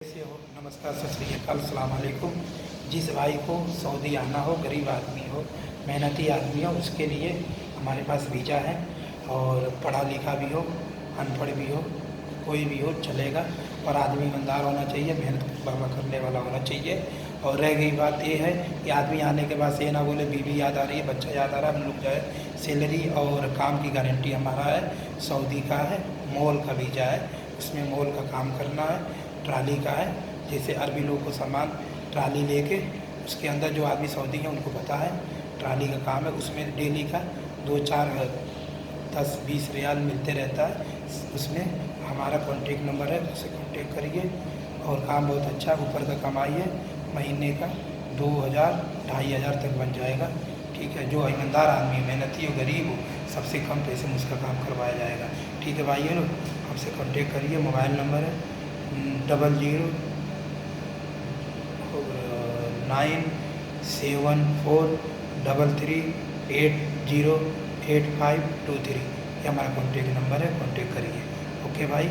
कैसे हो? नमस्कार, सत श्री अकाल, अस्सलाम वालेकुम। जिस भाई को सऊदी आना हो, गरीब आदमी हो, मेहनती आदमी हो, उसके लिए हमारे पास वीज़ा है। और पढ़ा लिखा भी हो, अनपढ़ भी हो, कोई भी हो चलेगा। और आदमी ईमानदार होना चाहिए, मेहनत करने वाला होना चाहिए। और रह गई बात ये है कि आदमी आने के बाद से ये ना बोले बीवी याद आ रही है, बच्चा याद आ रहा है, हम लोग जाए। सैलरी और काम की गारंटी हमारा है। सऊदी का है, मॉल का वीज़ा है, उसमें मॉल का काम करना है। ट्राली का है, जैसे अरबी लोग को सामान ट्राली लेके उसके अंदर जो आदमी सऊदी हैं उनको पता है ट्राली का काम है। उसमें डेली का 2-4 10-20 रियाल मिलते रहता है। उसमें हमारा कॉन्टेक्ट नंबर है, उससे कॉन्टेक्ट करिए। और काम बहुत अच्छा ऊपर का कमाई है, महीने का 2000-2500 तक बन जाएगा। ठीक है, जो ईमानदार आदमी मेहनती हो, गरीब हो, सबसे कम पैसे में उसका काम करवाया जाएगा। ठीक है भाई, लोग हमसे कॉन्टेक्ट करिए। मोबाइल नंबर है 0097433808 523। ये हमारा कॉन्टेक्ट नंबर है, कॉन्टेक्ट करिए। ओके भाई।